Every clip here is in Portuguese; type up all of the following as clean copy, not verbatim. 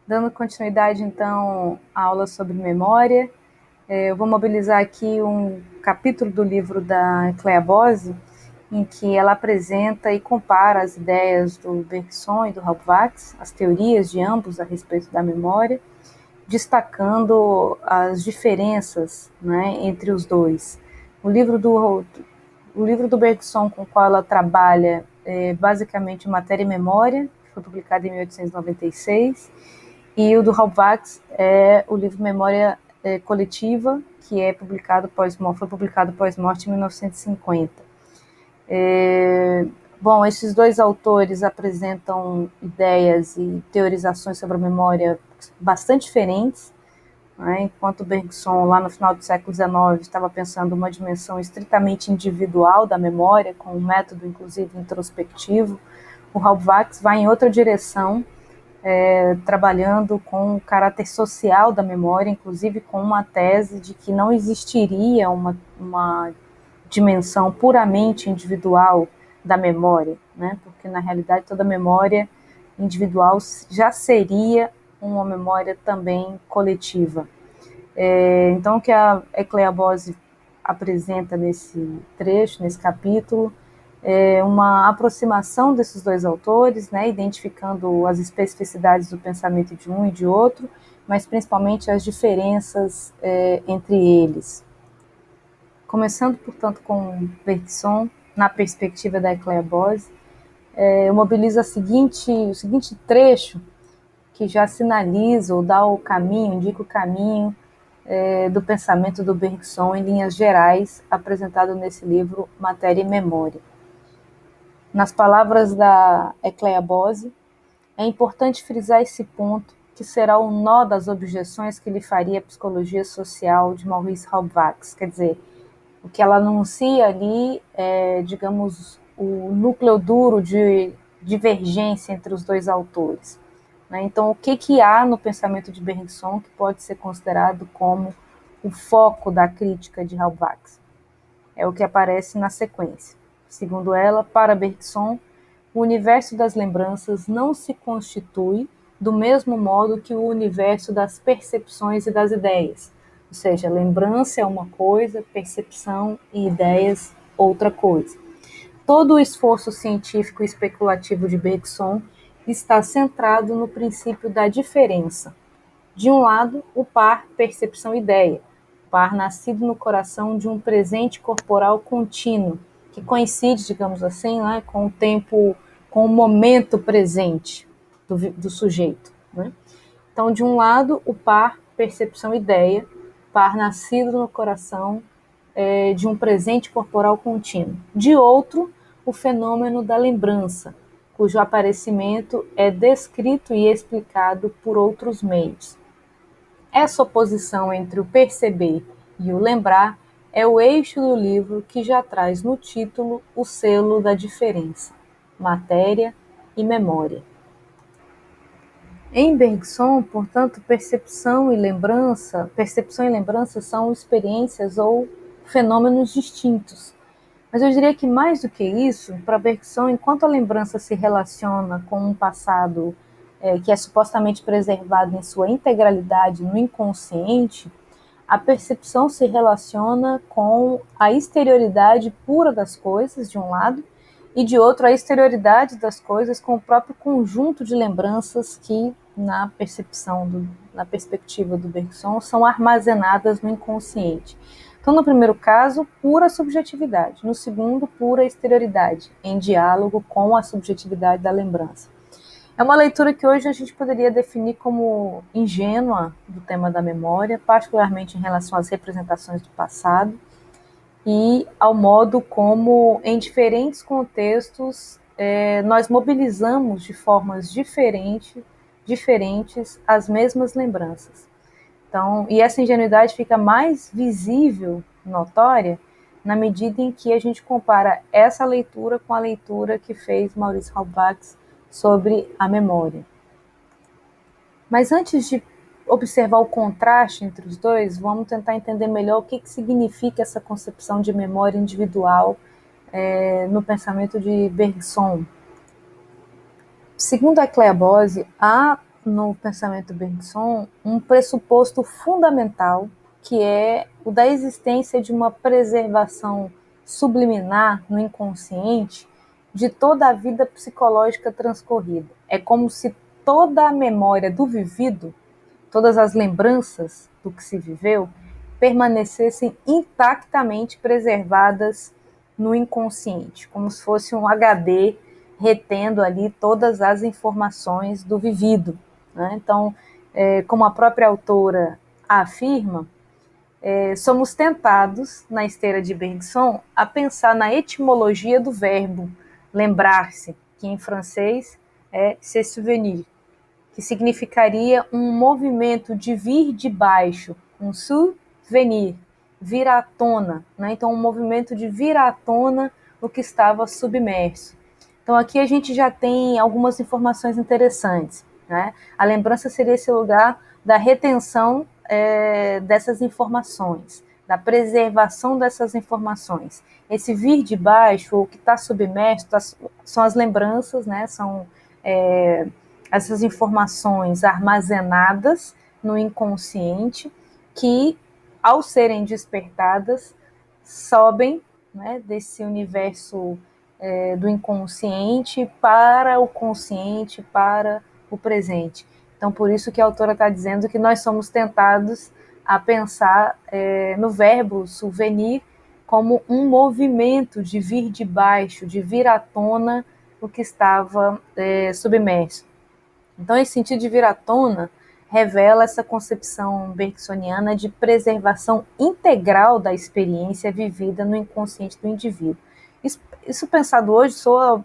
Dando continuidade, então, à aula sobre memória, eu vou mobilizar aqui um capítulo do livro da Clea Bose, em que ela apresenta e compara as ideias do Bergson e do Halbwachs, as teorias de ambos a respeito da memória, destacando as diferenças, né, entre os dois. O livro do Bergson, com o qual ela trabalha, é basicamente Matéria e Memória, que foi publicado em 1896, e o do Halbwachs é o livro Memória Coletiva, que foi publicado pós-morte em 1950. Bom, esses dois autores apresentam ideias e teorizações sobre a memória bastante diferentes, né? Enquanto Bergson, lá no final do século XIX, estava pensando uma dimensão estritamente individual da memória, com um método, inclusive, introspectivo, o Halbwachs vai em outra direção, trabalhando com o caráter social da memória, inclusive com uma tese de que não existiria uma dimensão puramente individual da memória, né? Porque na realidade toda memória individual já seria uma memória também coletiva. Então o que a Clea Bose apresenta nesse trecho, nesse capítulo, é uma aproximação desses dois autores, né, identificando as especificidades do pensamento de um e de outro, mas principalmente as diferenças entre eles. Começando, portanto, com Bergson, na perspectiva da Clea Bose, eu mobilizo o seguinte trecho que já sinaliza ou dá o caminho, indica o caminho do pensamento do Bergson em linhas gerais, apresentado nesse livro Matéria e Memória. Nas palavras da Clea Bose, é importante frisar esse ponto, que será o nó das objeções que lhe faria a psicologia social de Maurice Halbwachs. Quer dizer, o que ela anuncia ali é, digamos, o núcleo duro de divergência entre os dois autores. Né? Então, o que há no pensamento de Bergson que pode ser considerado como o foco da crítica de Halbwachs? É o que aparece na sequência. Segundo ela, para Bergson, o universo das lembranças não se constitui do mesmo modo que o universo das percepções e das ideias. Ou seja, lembrança é uma coisa, percepção e ideias outra coisa. Todo o esforço científico e especulativo de Bergson está centrado no princípio da diferença. De um lado, o par percepção-ideia, par nascido no coração de um presente corporal contínuo, que coincide, digamos assim, né, com o tempo, com o momento presente do sujeito. Né? Então, de um lado, o par percepção-ideia, par nascido no coração de um presente corporal contínuo. De outro, o fenômeno da lembrança, cujo aparecimento é descrito e explicado por outros meios. Essa oposição entre o perceber e o lembrar é o eixo do livro que já traz no título o selo da diferença, matéria e memória. Em Bergson, portanto, percepção e lembrança são experiências ou fenômenos distintos. Mas eu diria que mais do que isso, para Bergson, enquanto a lembrança se relaciona com um passado que é supostamente preservado em sua integralidade no inconsciente, a percepção se relaciona com a exterioridade pura das coisas, de um lado, e de outro, a exterioridade das coisas com o próprio conjunto de lembranças que, na perspectiva do Bergson, são armazenadas no inconsciente. Então, no primeiro caso, pura subjetividade. No segundo, pura exterioridade, em diálogo com a subjetividade da lembrança. É uma leitura que hoje a gente poderia definir como ingênua do tema da memória, particularmente em relação às representações do passado e ao modo como, em diferentes contextos, nós mobilizamos de formas diferentes as mesmas lembranças. Então, e essa ingenuidade fica mais visível, notória, na medida em que a gente compara essa leitura com a leitura que fez Maurice Halbwachs sobre a memória. Mas antes de observar o contraste entre os dois, vamos tentar entender melhor o que significa essa concepção de memória individual no pensamento de Bergson. Segundo a Clea Bose, há no pensamento Bergson um pressuposto fundamental, que é o da existência de uma preservação subliminar no inconsciente de toda a vida psicológica transcorrida. É como se toda a memória do vivido, todas as lembranças do que se viveu, permanecessem intactamente preservadas no inconsciente, como se fosse um HD retendo ali todas as informações do vivido. Né? Então, como a própria autora afirma, somos tentados, na esteira de Bergson, a pensar na etimologia do verbo lembrar-se, que em francês é se souvenir, que significaria um movimento de vir de baixo, um souvenir, vir à tona. Né? Então, um movimento de vir à tona o que estava submerso. Então, aqui a gente já tem algumas informações interessantes. Né? A lembrança seria esse lugar da retenção dessas informações, da preservação dessas informações. Esse vir de baixo, o que está submerso, são as lembranças, né? São essas informações armazenadas no inconsciente que, ao serem despertadas, sobem, né, desse universo do inconsciente para o consciente, para o presente. Então, por isso que a autora está dizendo que nós somos tentados a pensar no verbo souvenir como um movimento de vir de baixo, de vir à tona o que estava submerso. Então, esse sentido de vir à tona revela essa concepção bergsoniana de preservação integral da experiência vivida no inconsciente do indivíduo. Isso pensado hoje soa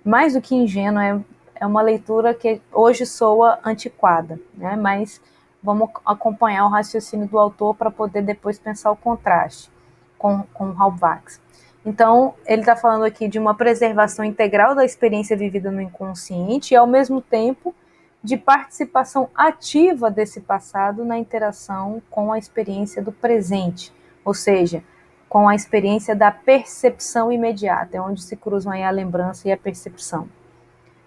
mais do que ingênuo, é uma leitura que hoje soa antiquada, né? Mas vamos acompanhar o raciocínio do autor para poder depois pensar o contraste com Halbwachs. Então, ele está falando aqui de uma preservação integral da experiência vivida no inconsciente e, ao mesmo tempo, de participação ativa desse passado na interação com a experiência do presente, ou seja, com a experiência da percepção imediata, é onde se cruzam aí a lembrança e a percepção.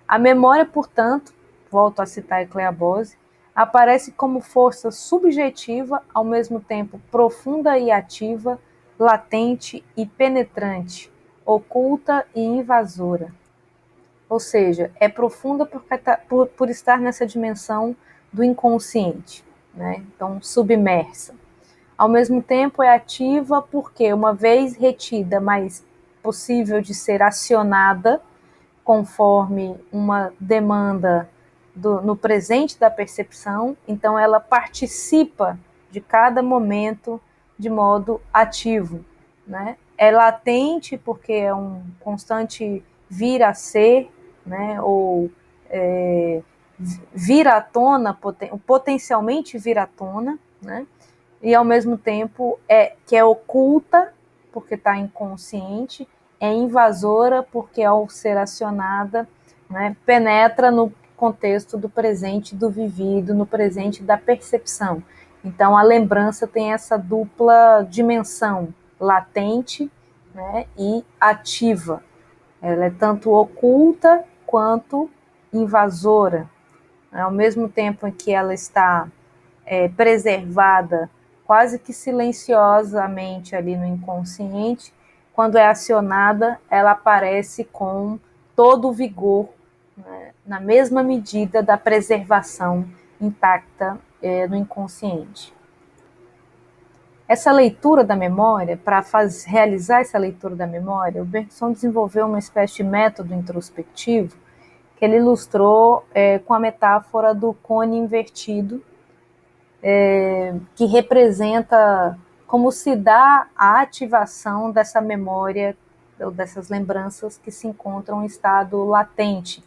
A memória, portanto, volto a citar Eclair Bose, aparece como força subjetiva, ao mesmo tempo profunda e ativa, latente e penetrante, oculta e invasora. Ou seja, é profunda por estar nessa dimensão do inconsciente, né? Então, submersa. Ao mesmo tempo, é ativa porque, uma vez retida, mas possível de ser acionada conforme uma demanda no presente da percepção, então ela participa de cada momento de modo ativo. Né? É latente porque é um constante vir a ser, né? Ou vir à tona, potencialmente vir à tona, né? E ao mesmo tempo que é oculta, porque está inconsciente, é invasora, porque ao ser acionada, né, penetra no contexto do presente, do vivido, no presente da percepção. Então, a lembrança tem essa dupla dimensão, latente, né, e ativa. Ela é tanto oculta quanto invasora. Ao mesmo tempo em que ela está preservada quase que silenciosamente ali no inconsciente, quando é acionada, ela aparece com todo o vigor, né, na mesma medida da preservação intacta no inconsciente. Essa leitura da memória, para realizar essa leitura da memória, o Bergson desenvolveu uma espécie de método introspectivo que ele ilustrou com a metáfora do cone invertido, que representa como se dá a ativação dessa memória, ou dessas lembranças que se encontram em estado latente.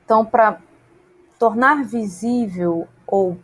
Então, para tornar visível ou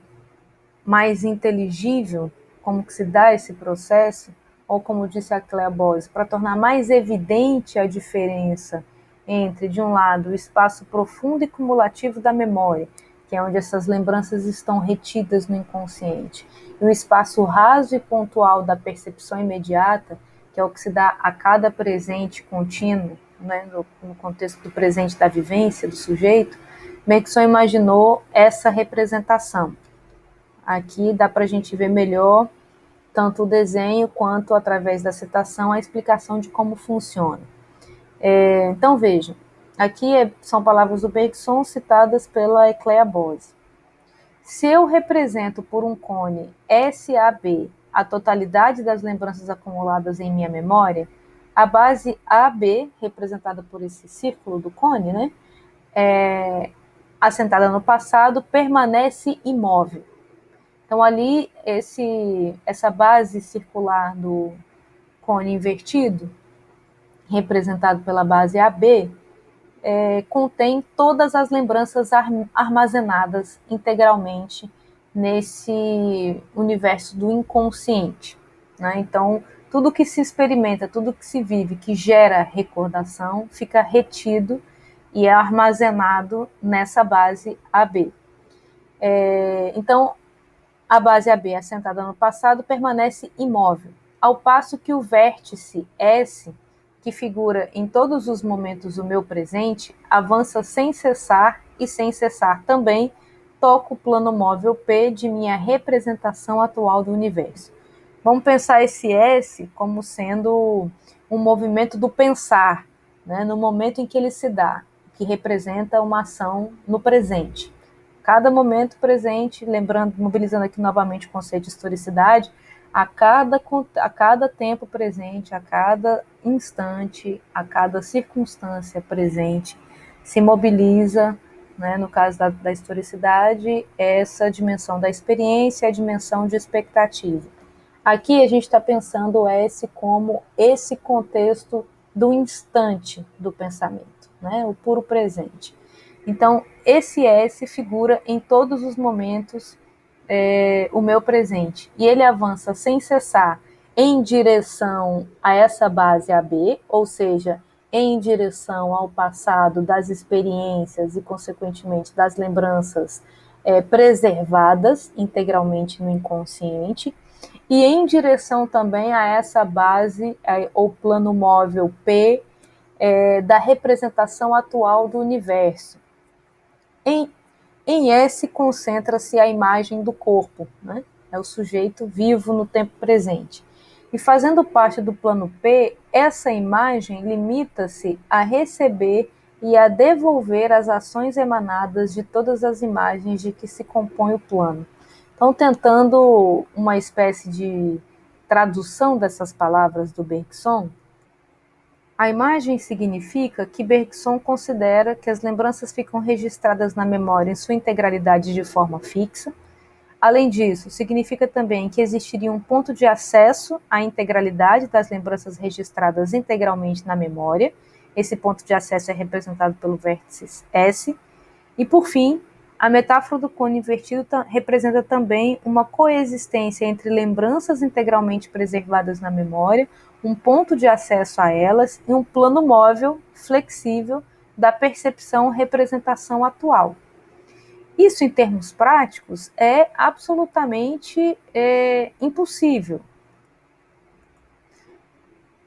mais inteligível como que se dá esse processo, ou como disse a Clea Bose, para tornar mais evidente a diferença entre, de um lado, o espaço profundo e cumulativo da memória, que é onde essas lembranças estão retidas no inconsciente, e o espaço raso e pontual da percepção imediata, que é o que se dá a cada presente contínuo, né, no contexto do presente da vivência do sujeito, Bergson imaginou essa representação. Aqui dá para a gente ver melhor tanto o desenho quanto, através da citação, a explicação de como funciona. Então, vejam, aqui são palavras do Bergson citadas pela Ecléa Bose. Se eu represento por um cone SAB a totalidade das lembranças acumuladas em minha memória, a base AB, representada por esse círculo do cone, né, assentada no passado, permanece imóvel. Então, ali, essa base circular do cone invertido, representado pela base AB, contém todas as lembranças armazenadas integralmente nesse universo do inconsciente, né? Então, tudo que se experimenta, tudo que se vive, que gera recordação, fica retido e é armazenado nessa base AB. Então, a base AB assentada no passado permanece imóvel, ao passo que o vértice S, que figura em todos os momentos do meu presente, avança sem cessar e sem cessar também toca o plano móvel P de minha representação atual do universo. Vamos pensar esse S como sendo um movimento do pensar, né, no momento em que ele se dá, que representa uma ação no presente. Cada momento presente, lembrando, mobilizando aqui novamente o conceito de historicidade, a cada tempo presente, a cada instante, a cada circunstância presente, se mobiliza, né, no caso da historicidade, essa dimensão da experiência, a dimensão de expectativa. Aqui a gente está pensando o S como esse contexto do instante do pensamento, né, o puro presente. Então, esse S figura em todos os momentos o meu presente. E ele avança sem cessar em direção a essa base AB, ou seja, em direção ao passado das experiências e, consequentemente, das lembranças preservadas integralmente no inconsciente, e em direção também a essa base, ou plano móvel P, da representação atual do universo. Em S concentra-se a imagem do corpo, né? É o sujeito vivo no tempo presente. E fazendo parte do plano P, essa imagem limita-se a receber e a devolver as ações emanadas de todas as imagens de que se compõe o plano. Então, tentando uma espécie de tradução dessas palavras do Bergson, a imagem significa que Bergson considera que as lembranças ficam registradas na memória em sua integralidade de forma fixa. Além disso, significa também que existiria um ponto de acesso à integralidade das lembranças registradas integralmente na memória. Esse ponto de acesso é representado pelo vértice S. E, por fim, a metáfora do cone invertido representa também uma coexistência entre lembranças integralmente preservadas na memória, um ponto de acesso a elas e um plano móvel, flexível, da percepção-representação atual. Isso, em termos práticos, é absolutamente impossível.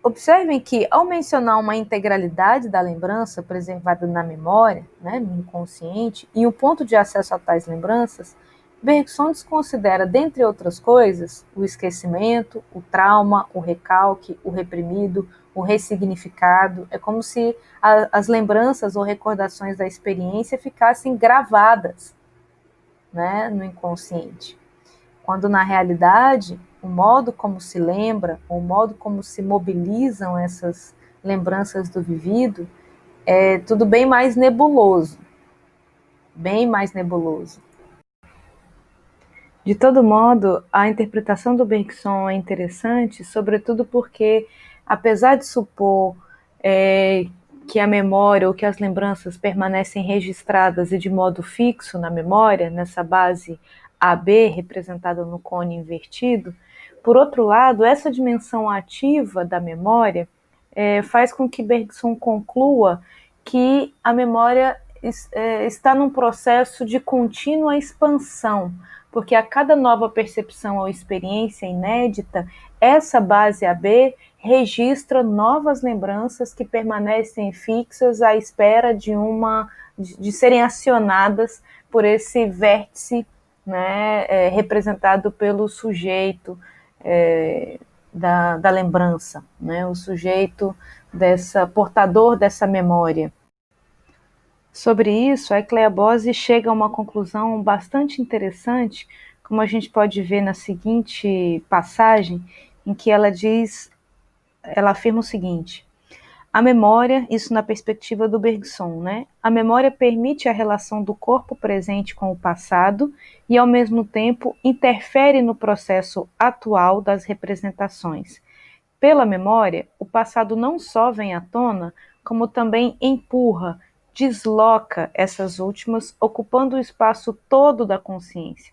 Observem que, ao mencionar uma integralidade da lembrança preservada na memória, né, no inconsciente, e um ponto de acesso a tais lembranças, Bergson desconsidera, dentre outras coisas, o esquecimento, o trauma, o recalque, o reprimido, o ressignificado. É como se as lembranças ou recordações da experiência ficassem gravadas, né, no inconsciente. Quando, na realidade, o modo como se lembra, o modo como se mobilizam essas lembranças do vivido, é tudo bem mais nebuloso. Bem mais nebuloso. De todo modo, a interpretação do Bergson é interessante, sobretudo porque, apesar de supor que a memória ou que as lembranças permanecem registradas e de modo fixo na memória, nessa base AB representada no cone invertido, por outro lado, essa dimensão ativa da memória faz com que Bergson conclua que a memória está num processo de contínua expansão, porque a cada nova percepção ou experiência inédita, essa base AB registra novas lembranças que permanecem fixas à espera de serem acionadas por esse vértice, né, representado pelo sujeito da lembrança, né, o sujeito portador dessa memória. Sobre isso, a Ecleabose chega a uma conclusão bastante interessante, como a gente pode ver na seguinte passagem, em que ela afirma o seguinte: a memória, isso na perspectiva do Bergson, né? A memória permite a relação do corpo presente com o passado e, ao mesmo tempo, interfere no processo atual das representações. Pela memória, o passado não só vem à tona, como também empurra, desloca essas últimas, ocupando o espaço todo da consciência.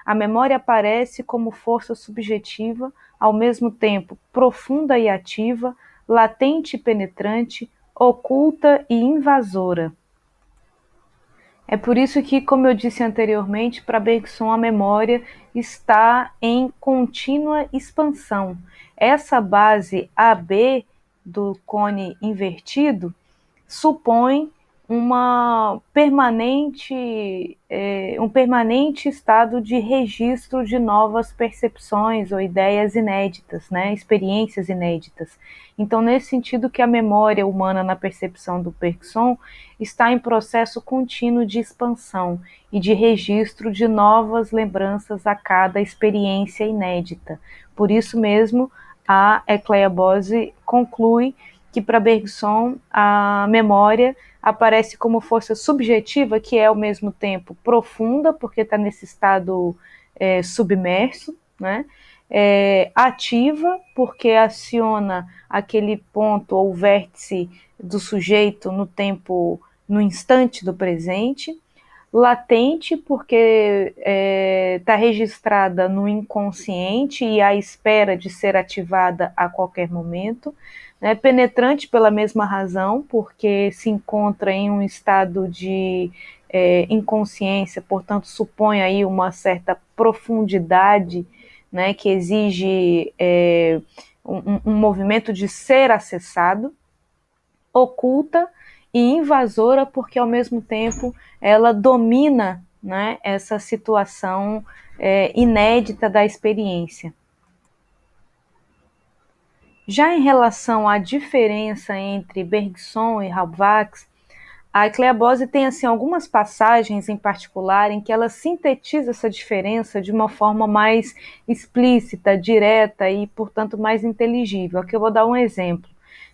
A memória aparece como força subjetiva, ao mesmo tempo profunda e ativa, latente e penetrante, oculta e invasora. É por isso que, como eu disse anteriormente, para Bergson a memória está em contínua expansão. Essa base AB do cone invertido supõe um permanente estado de registro de novas percepções ou ideias inéditas, né? Experiências inéditas. Então, nesse sentido que a memória humana na percepção do Bergson está em processo contínuo de expansão e de registro de novas lembranças a cada experiência inédita. Por isso mesmo, a Ecleabose conclui que para Bergson a memória aparece como força subjetiva, que é ao mesmo tempo profunda, porque está nesse estado submerso, né? Ativa, porque aciona aquele ponto ou vértice do sujeito no tempo, no instante do presente. Latente, porque está registrada no inconsciente e à espera de ser ativada a qualquer momento. Né? Penetrante pela mesma razão, porque se encontra em um estado de inconsciência, portanto supõe aí uma certa profundidade, né, que exige um movimento de ser acessado. Oculta e invasora, porque ao mesmo tempo ela domina, né, essa situação inédita da experiência. Já em relação à diferença entre Bergson e Halbwachs, a Ecleabose tem assim, algumas passagens em particular em que ela sintetiza essa diferença de uma forma mais explícita, direta e, portanto, mais inteligível. Aqui eu vou dar um exemplo.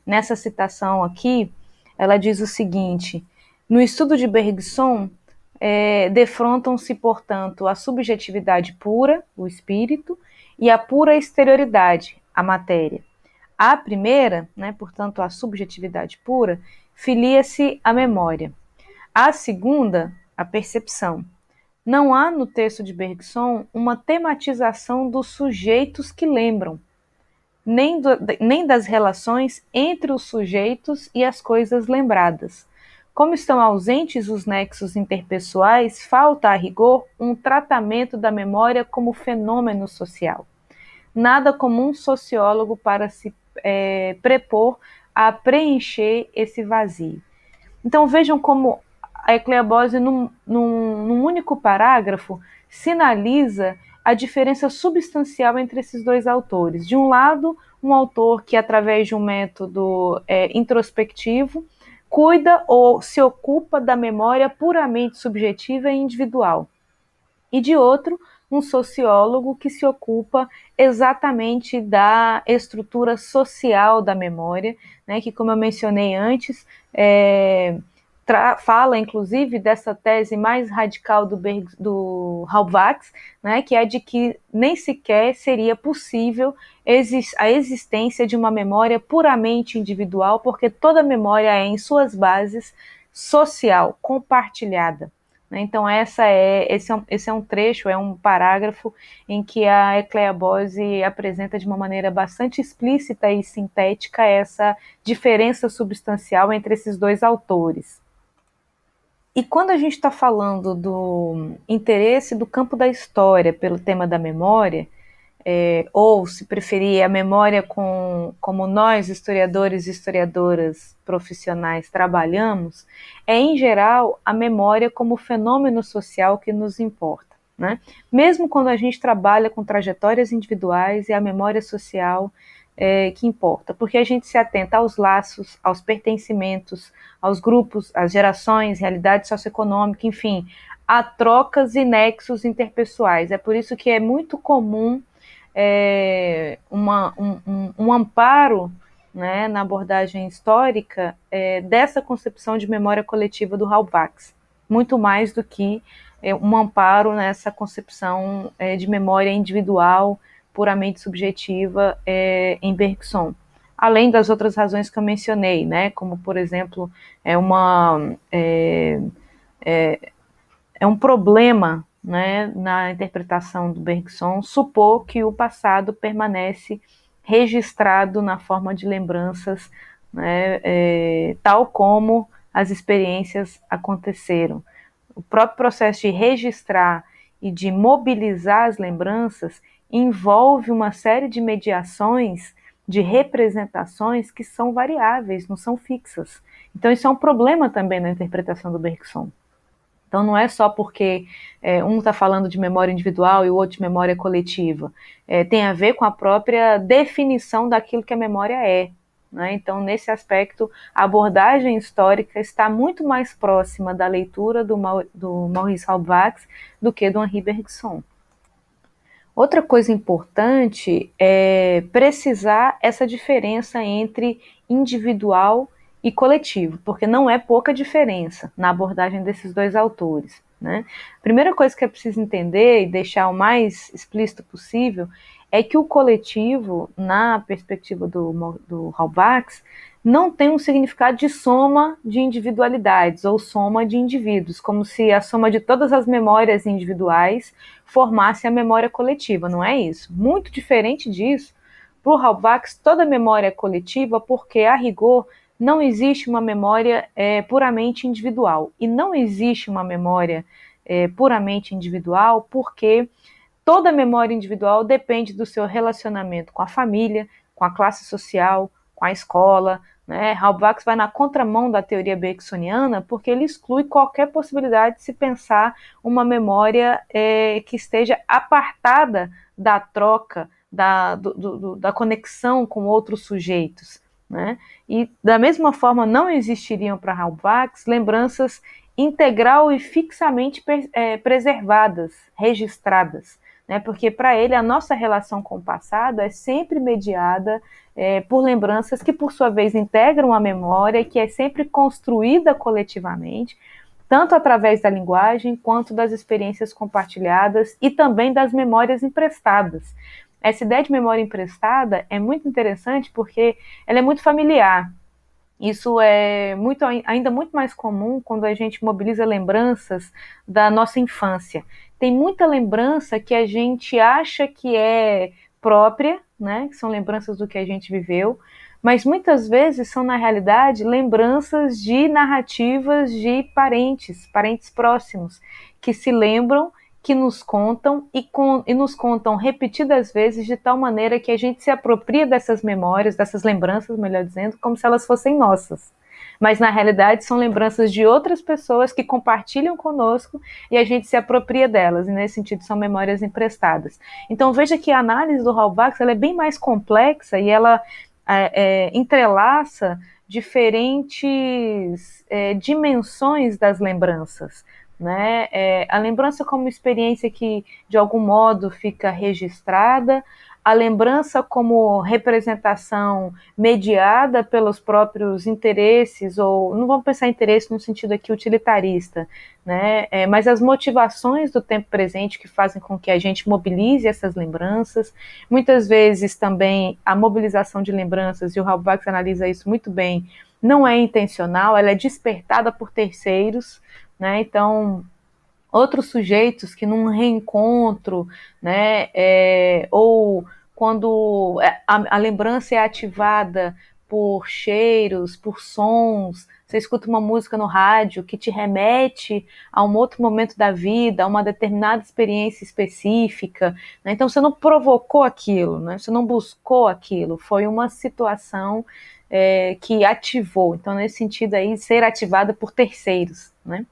Nessa citação aqui, ela diz o seguinte: no estudo de Bergson, defrontam-se, portanto, a subjetividade pura, o espírito, e a pura exterioridade, a matéria. A primeira, né, portanto, a subjetividade pura, filia-se à memória. A segunda, a percepção. Não há no texto de Bergson uma tematização dos sujeitos que lembram, nem das relações entre os sujeitos e as coisas lembradas. Como estão ausentes os nexos interpessoais, falta, a rigor, um tratamento da memória como fenômeno social. Nada como um sociólogo para se prepor a preencher esse vazio. Então vejam como a Ecleabose, num único parágrafo, sinaliza a diferença substancial entre esses dois autores. De um lado, um autor que, através de um método introspectivo, cuida ou se ocupa da memória puramente subjetiva e individual. E de outro, um sociólogo que se ocupa exatamente da estrutura social da memória, né, que, como eu mencionei antes, fala, inclusive, dessa tese mais radical do Halbwachs, né, que é de que nem sequer seria possível a existência de uma memória puramente individual, porque toda memória é, em suas bases, social, compartilhada. Então esse é um trecho, é um parágrafo em que a Ecleabose apresenta de uma maneira bastante explícita e sintética essa diferença substancial entre esses dois autores. E quando a gente está falando do interesse do campo da história pelo tema da memória, ou, se preferir, a memória como nós, historiadores e historiadoras profissionais, trabalhamos, é, em geral, a memória como fenômeno social que nos importa, né? Mesmo quando a gente trabalha com trajetórias individuais, é a memória social que importa, porque a gente se atenta aos laços, aos pertencimentos, aos grupos, às gerações, realidade socioeconômica, enfim, a trocas e nexos interpessoais. É por isso que é muito comum um amparo, né, na abordagem histórica dessa concepção de memória coletiva do Halbwachs, muito mais do que um amparo nessa concepção de memória individual, puramente subjetiva em Bergson. Além das outras razões que eu mencionei, né, como, por exemplo, é um problema, né, na interpretação do Bergson supor que o passado permanece registrado na forma de lembranças, né, tal como as experiências aconteceram. O próprio processo de registrar e de mobilizar as lembranças envolve uma série de mediações, de representações que são variáveis, não são fixas. Então isso é um problema também na interpretação do Bergson. Então não é só porque um está falando de memória individual e o outro de memória coletiva. Tem a ver com a própria definição daquilo que a memória é. Né? Então, nesse aspecto, a abordagem histórica está muito mais próxima da leitura do Maurice Halbwachs do que do Henri Bergson. Outra coisa importante é precisar essa diferença entre individual e coletivo, porque não é pouca diferença na abordagem desses dois autores. Né? A primeira coisa que é preciso entender e deixar o mais explícito possível é que o coletivo, na perspectiva do Halbwachs, não tem um significado de soma de individualidades ou soma de indivíduos, como se a soma de todas as memórias individuais formasse a memória coletiva. Não é isso. Muito diferente disso, para o Halbwachs, toda memória é coletiva porque, a rigor, não existe uma memória puramente individual. E não existe uma memória puramente individual porque toda memória individual depende do seu relacionamento com a família, com a classe social, com a escola. Né? Halbwachs vai na contramão da teoria bergsoniana porque ele exclui qualquer possibilidade de se pensar uma memória que esteja apartada da troca, da conexão com outros sujeitos. Né? E da mesma forma não existiriam para Halbwachs lembranças integral e fixamente preservadas, registradas, né? Porque para ele a nossa relação com o passado é sempre mediada por lembranças que por sua vez integram a memória, que é sempre construída coletivamente, tanto através da linguagem quanto das experiências compartilhadas e também das memórias emprestadas. Essa ideia de memória emprestada é muito interessante porque ela é muito familiar. Isso é ainda muito mais comum quando a gente mobiliza lembranças da nossa infância. Tem muita lembrança que a gente acha que é própria, né? Que são lembranças do que a gente viveu, mas muitas vezes são, na realidade, lembranças de narrativas de parentes próximos, que se lembram, que nos contam e nos contam repetidas vezes de tal maneira que a gente se apropria dessas memórias, dessas lembranças, melhor dizendo, como se elas fossem nossas. Mas na realidade são lembranças de outras pessoas que compartilham conosco e a gente se apropria delas, e nesse sentido são memórias emprestadas. Então veja que a análise do Halbwachs ela é bem mais complexa e ela entrelaça diferentes dimensões das lembranças. Né? A lembrança como experiência que de algum modo fica registrada, a lembrança como representação mediada pelos próprios interesses, ou não vamos pensar em interesse no sentido aqui utilitarista, né? Mas as motivações do tempo presente que fazem com que a gente mobilize essas lembranças, muitas vezes também a mobilização de lembranças, e o Halbwachs analisa isso muito bem, não é intencional, ela é despertada por terceiros, né? Então, outros sujeitos que num reencontro, né, ou quando a lembrança é ativada por cheiros, por sons. Você escuta uma música no rádio que te remete a um outro momento da vida, a uma determinada experiência específica, né? Então você não provocou aquilo, né? Você não buscou aquilo, foi uma situação que ativou. Então, nesse sentido aí, ser ativada por terceiros, né?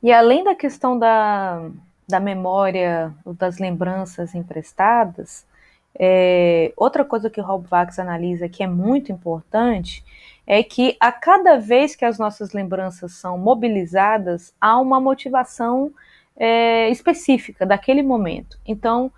E além da questão da memória, das lembranças emprestadas, outra coisa que o Rob Wax analisa que é muito importante é que a cada vez que as nossas lembranças são mobilizadas, há uma motivação específica daquele momento. Então,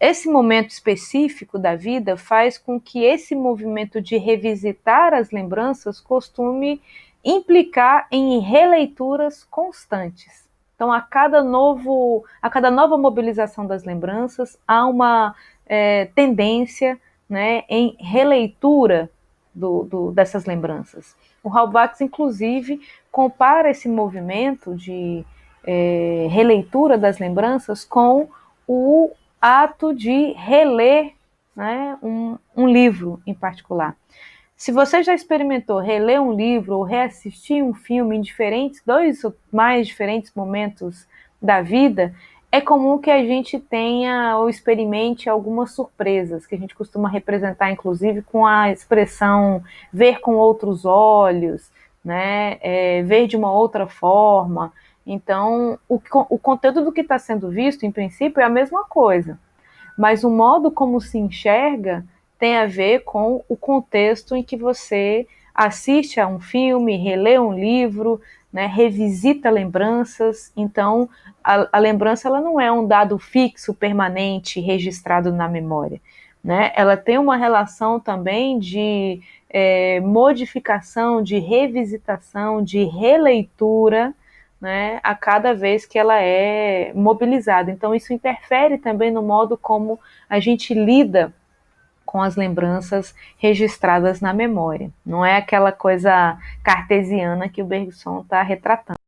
esse momento específico da vida faz com que esse movimento de revisitar as lembranças costume implicar em releituras constantes. Então, a cada nova mobilização das lembranças, há uma tendência, né, em releitura dessas lembranças. O Halbwachs, inclusive, compara esse movimento de releitura das lembranças com o ato de reler, né, um livro em particular. Se você já experimentou reler um livro ou reassistir um filme em dois ou mais diferentes momentos da vida, é comum que a gente tenha ou experimente algumas surpresas, que a gente costuma representar, inclusive, com a expressão ver com outros olhos, né, ver de uma outra forma. Então, o conteúdo do que está sendo visto, em princípio, é a mesma coisa, mas o modo como se enxerga tem a ver com o contexto em que você assiste a um filme, relê um livro, né, revisita lembranças. Então, a lembrança ela não é um dado fixo, permanente, registrado na memória, né? Ela tem uma relação também de modificação, de revisitação, de releitura, né, a cada vez que ela é mobilizada. Então, isso interfere também no modo como a gente lida com as lembranças registradas na memória. Não é aquela coisa cartesiana que o Bergson está retratando.